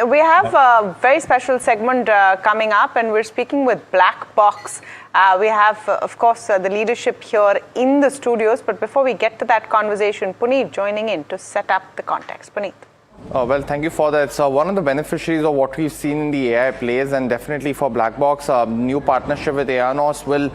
We have a very special segment coming up, and we're speaking with Black Box. We have, of course, the leadership here in the studios. But before we get to that conversation, Puneet joining in to set up the context. Puneet. Well, thank you for that. So one of the beneficiaries of what we've seen in the AI plays, and definitely for Black Box, new partnership with Anos will,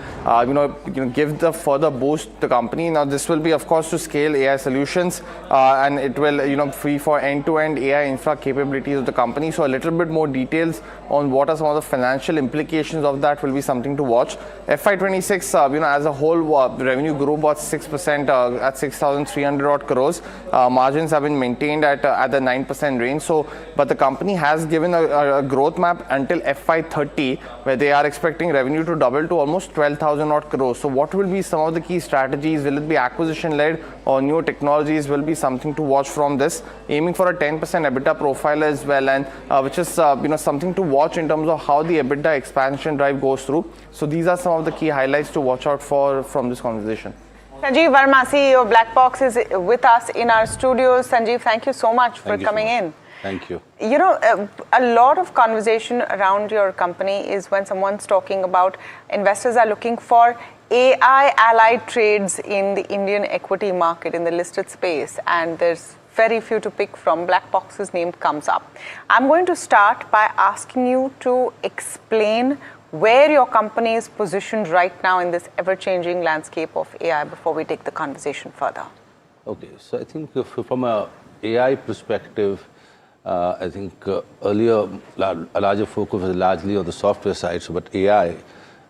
give the further boost to the company. Now, this will be, of course, to scale AI solutions, and it will, free for end-to-end AI infra capabilities of the company. So a little bit more details on what are some of the financial implications of that will be something to watch. FY26, as a whole, revenue grew about 6% at 6,300 odd crores. Margins have been maintained at the 9% range. So, but the company has given a growth map until FY30, where they are expecting revenue to double to almost 12,000 odd crores. So, what will be some of the key strategies? Will it be acquisition-led or new technologies? Will be something to watch from this. Aiming for a 10% EBITDA profile as well, and which is something to watch in terms of how the EBITDA expansion drive goes through. So, these are some of the key highlights to watch out for from this conversation. Sanjeev Verma, CEO of Black Box, is with us in our studios. Sanjeev, thank you so much for coming in. Thank you. A lot of conversation around your company is when someone's talking about investors are looking for AI-allied trades in the Indian equity market, in the listed space, and there's very few to pick from. Black Box's name comes up. I'm going to start by asking you to explain where your company is positioned right now in this ever-changing landscape of AI before we take the conversation further. Okay, so I think from a AI perspective, I think earlier a larger focus was largely on the software side. So, but AI,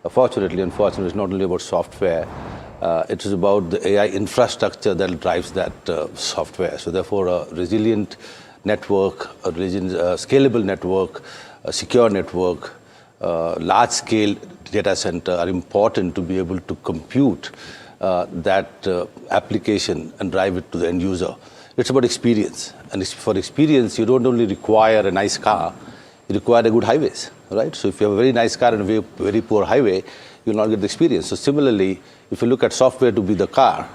unfortunately, is not only about software. It is about the AI infrastructure that drives that software. So, therefore, a resilient network, a scalable network, a secure network, large-scale data center are important to be able to compute that application and drive it to the end user. It's about experience. And for experience, you don't only require a nice car, you require a good highways, right? So if you have a very nice car and a very poor highway, you'll not get the experience. So similarly, if you look at software to be the car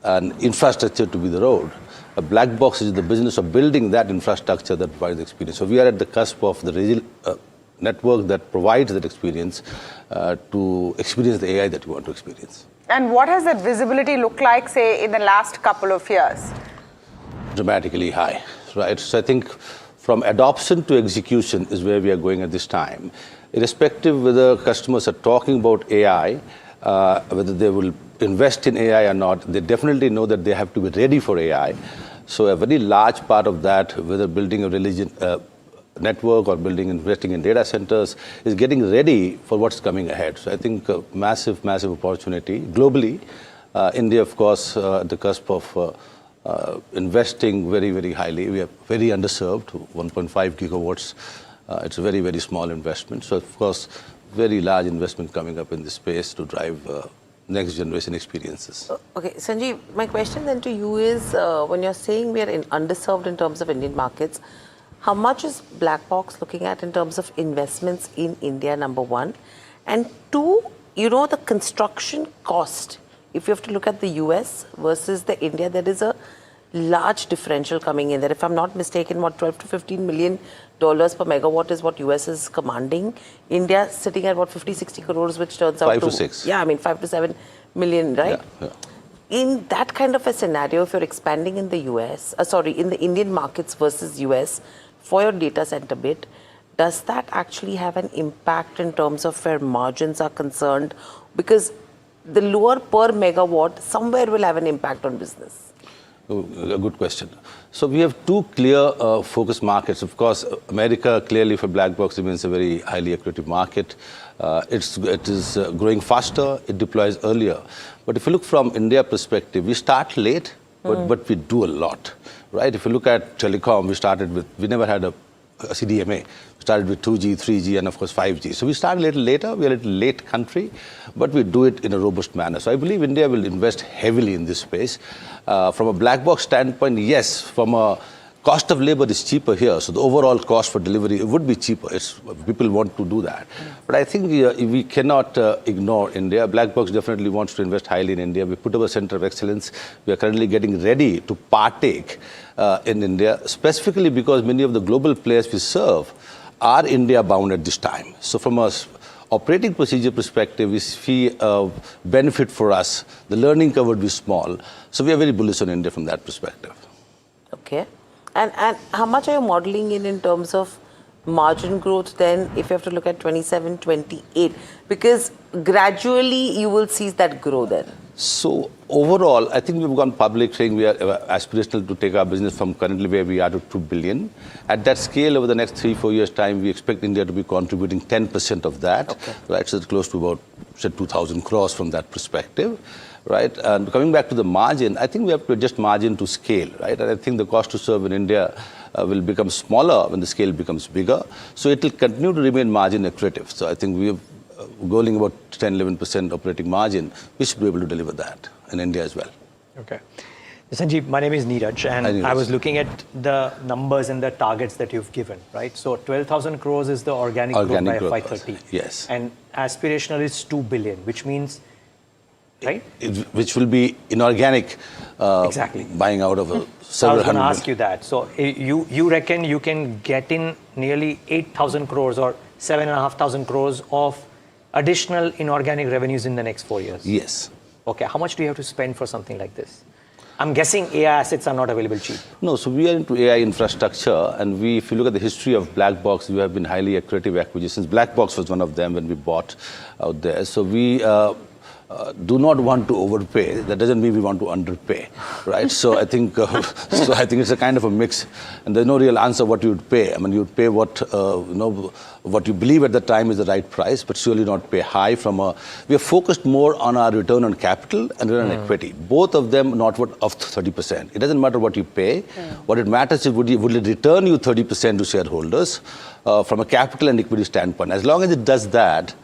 and infrastructure to be the road, a Black Box is the business of building that infrastructure that provides the experience. So we are at the cusp of the network that provides that experience to experience the AI that you want to experience. And what has that visibility looked like, say, in the last couple of years? Dramatically high, right? So I think from adoption to execution is where we are going at this time. Irrespective whether customers are talking about AI, whether they will invest in AI or not, they definitely know that they have to be ready for AI. So a very large part of that, whether building a network or investing in data centers, is getting ready for what's coming ahead. So I think a massive opportunity globally. India, of course, at the cusp of investing very highly. We are very underserved, 1.5 gigawatts. It's a very small investment. So of course, very large investment coming up in this space to drive next generation experiences. Okay, Sanjeev, my question then to you is, when you're saying we are underserved in terms of Indian markets, how much is Black Box looking at in terms of investments in India, number one? And two, the construction cost. If you have to look at the US versus the India, there is a large differential coming in there. If I'm not mistaken, what, 12 to $15 million per megawatt is what US is commanding. India sitting at what, 50-60 crores, which turns out to 5 to 6. Yeah, I mean 5 to 7 million, right? Yeah. In that kind of a scenario, if you're expanding in the in the Indian markets versus US for your data center bit, does that actually have an impact in terms of where margins are concerned? Because the lower per megawatt somewhere will have an impact on business. A good question. So we have two clear focus markets. Of course, America clearly for Black Box remains a very highly accretive market. It is growing faster, it deploys earlier. But if you look from India perspective, we start late, but we do a lot, right? If you look at telecom, we never had a CDMA. We started with 2G, 3G, and of course 5G. So we started a little later. We are a little late country, but we do it in a robust manner. So I believe India will invest heavily in this space. From a Black Box standpoint, yes, from a cost of labor is cheaper here, so the overall cost for delivery would be cheaper. People want to do that. But I think we cannot ignore India. Black Box definitely wants to invest highly in India. We put up a center of excellence. We are currently getting ready to partake in India, specifically because many of the global players we serve are India bound at this time. So from a operating procedure perspective, we see a benefit for us. The learning curve would be small. So we are very bullish on India from that perspective. Okay. And how much are you modeling in terms of margin growth then, if you have to look at 27, 28? Because gradually you will see that grow then. So overall, I think we've gone public saying we are aspirational to take our business from currently where we are to 2 billion. At that scale, over the next 3-4 years' time, we expect India to be contributing 10% of that. Okay. Right, so it's close to about, say, 2,000 crores from that perspective. Right, and coming back to the margin, I think we have to adjust margin to scale, right? And I think the cost to serve in India will become smaller when the scale becomes bigger. So it will continue to remain margin accretive. So I think we are going about 10-11% operating margin. We should be able to deliver that in India as well. Okay. Sanjeev, my name is Neeraj, and I was looking at the numbers and the targets that you've given, right? So 12,000 crores is the organic growth by FY30. Yes. And aspirational is 2 billion, which means, right? Which will be inorganic, Exactly. buying out of So a I several was going to hundred. ask you that. So you reckon you can get in nearly 8,000 crores or 7,500 crores of additional inorganic revenues in the next 4 years? Yes. Okay. How much do you have to spend for something like this? I'm guessing AI assets are not available cheap. No, so we are into AI infrastructure, and if you look at the history of Black Box, we have been highly accretive acquisitions. Black Box was one of them when we bought out there. So we do not want to overpay. That doesn't mean we want to underpay, right? So I think it's a kind of a mix, and there's no real answer what you would pay. I mean, you would pay what what you believe at the time is the right price, but surely not pay high. We are focused more on our return on capital and return on equity. Both of them not of 30%. It doesn't matter what you pay. What it matters is would it return you 30% to shareholders from a capital and equity standpoint. As long as it does that,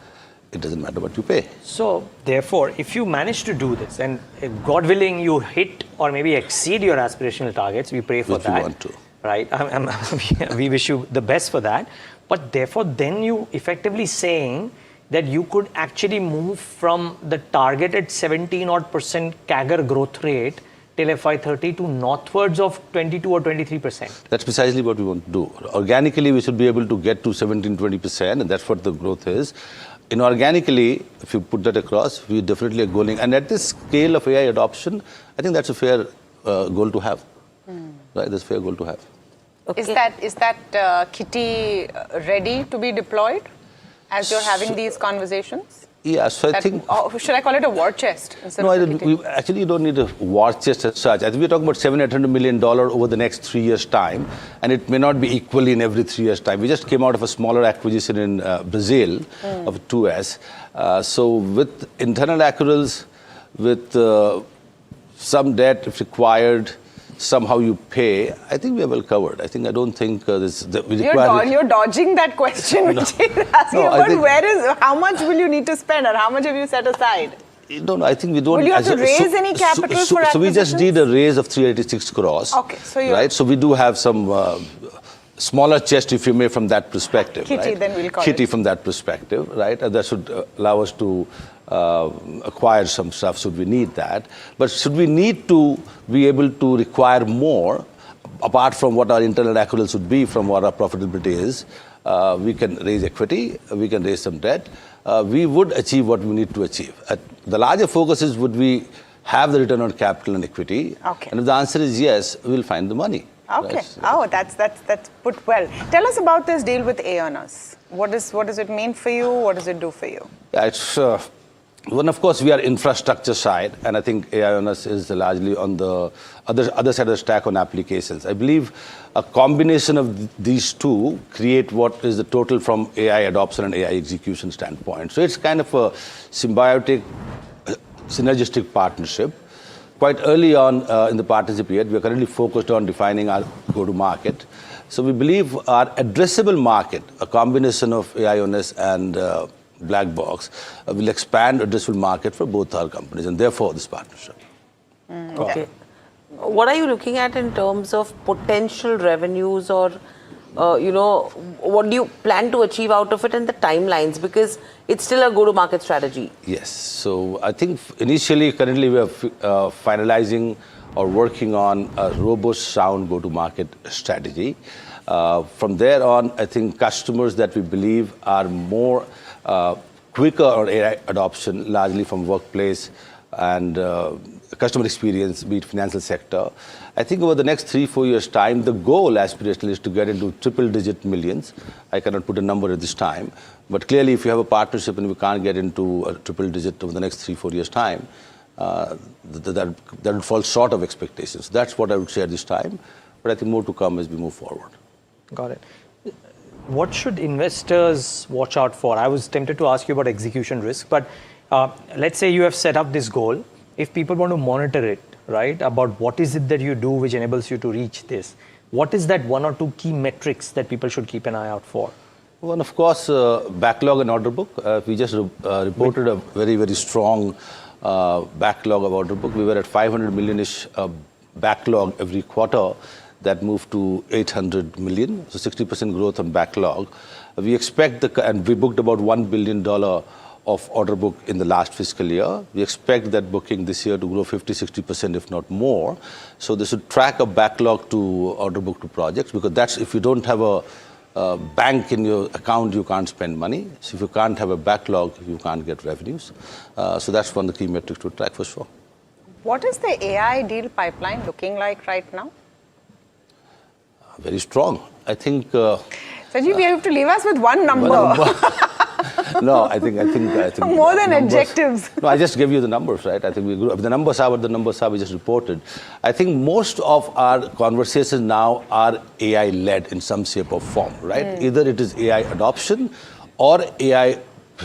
it doesn't matter what you pay. So, therefore, if you manage to do this, and God willing, you hit or maybe exceed your aspirational targets, we pray for Which we that. want to. Right? We wish you the best for that. But therefore, then you effectively saying that you could actually move from the targeted 17% CAGR growth rate till FY30 to northwards of 22 or 23%. That's precisely what we want to do. Organically, we should be able to get to 17-20%, and that's what the growth is. Inorganically, if you put that across, we definitely are going. And at this scale of AI adoption, I think that's a fair goal to have. Right, that's a fair goal to have. Okay. Is that kitty ready to be deployed as you're having these conversations? Yeah, so I think... should I call it a war chest instead No, of a kitty? we actually don't need a war chest as such. I think we're talking about $700-800 million over the next 3 years' time, and it may not be equally in every 3 years' time. We just came out of a smaller acquisition in Brazil of 2S. So with internal accruals, with some debt if required, somehow you pay, I think we are well covered. I don't think we require... You're dodging that question, which is asking about how much will you need to spend or how much have you set aside? No, I think we don't... Will you have to raise any capital for acquisitions? So we just did a raise of 386 crores. Okay, so you're... Right, so we do have some smaller chest, if you may, from that perspective. Kitty, right? then we'll call Kitty it. from that perspective, right? And that should allow us to acquire some stuff should we need that. But should we need to be able to require more, apart from what our internal accruals would be from what our profitability is, we can raise equity, we can raise some debt. We would achieve what we need to achieve. The larger focus is would we have the return on capital and equity? Okay. And if the answer is yes, we'll find the money. Okay. Right? That's put well. Tell us about this deal with A-Earners. What does it mean for you? What does it do for you? Yeah, it's one, of course, we are infrastructure side, and I think AI-Earners is largely on the other side of the stack on applications. I believe a combination of these two create what is the total from AI adoption and AI execution standpoint. So it's kind of a symbiotic, synergistic partnership. Quite early on in the partnership yet, we are currently focused on defining our go-to-market. So we believe our addressable market, a combination of AI-Earners and Black Box, will expand addressable market for both our companies, and therefore this partnership. Okay. What are you looking at in terms of potential revenues or, what do you plan to achieve out of it and the timelines? Because it's still a go-to-market strategy. Yes. So I think initially, currently we are finalizing or working on a robust, sound go-to-market strategy. From there on, I think customers that we believe are more quicker on AI adoption, largely from workplace and customer experience, be it financial sector. I think over the next 3-4 years' time, the goal aspirationally is to get into triple-digit millions. I cannot put a number at this time, but clearly, if you have a partnership and we can't get into a triple-digit over the next 3-4 years' time, that would fall short of expectations. That's what I would say at this time, but I think more to come as we move forward. Got it. What should investors watch out for? I was tempted to ask you about execution risk, but let's say you have set up this goal. If people want to monitor it, right, about what is it that you do which enables you to reach this, what is that 1 or 2 key metrics that people should keep an eye out for? Well, of course, backlog and order book. We just reported a very, very strong backlog of order book. We were at 500 million-ish backlog every quarter. That moved to 800 million, so 60% growth on backlog. We expect and we booked about $1 billion of order book in the last fiscal year. We expect that booking this year to grow 50-60%, if not more. So this should track a backlog to order book to projects, because that's, if you don't have a bank in your account, you can't spend money. So if you can't have a backlog, you can't get revenues. So that's one of the key metrics to track for sure. What is the AI deal pipeline looking like right now? Very strong. I think. Sanjeev, you have to leave us with one number. No, I think more than numbers, adjectives. No, I just gave you the numbers, right? I think we grew. The numbers are what the numbers are. We just reported. I think most of our conversations now are AI-led in some shape or form, right? Either it is AI adoption or AI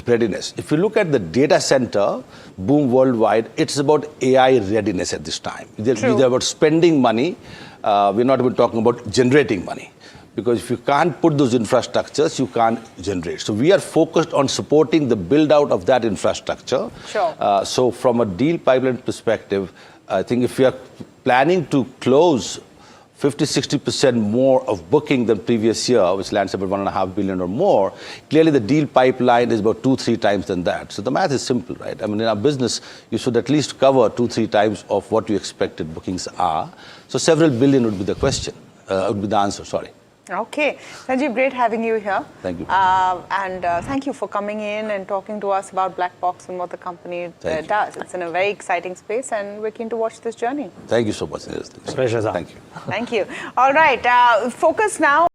readiness. If you look at the data center boom worldwide, it's about AI readiness at this time. It's about spending money. We're not even talking about generating money, because if you can't put those infrastructures, you can't generate. So we are focused on supporting the build out of that infrastructure. Sure. So from a deal pipeline perspective, I think if we are planning to close 50-60% more of booking than previous year, which lands about $1.5 billion or more, clearly the deal pipeline is about 2-3 times than that. So the math is simple, right? I mean, in our business, you should at least cover 2-3 times of what you expected bookings are. So several billion would be the question, would be the answer, sorry. Okay. Sanjeev, great having you here. Thank you. Thank you for coming in and talking to us about Black Box and what the company does. It's in a very exciting space, and we're keen to watch this journey. Thank you so much. Pleasure. Thank you. Thank you. All right. Focus now.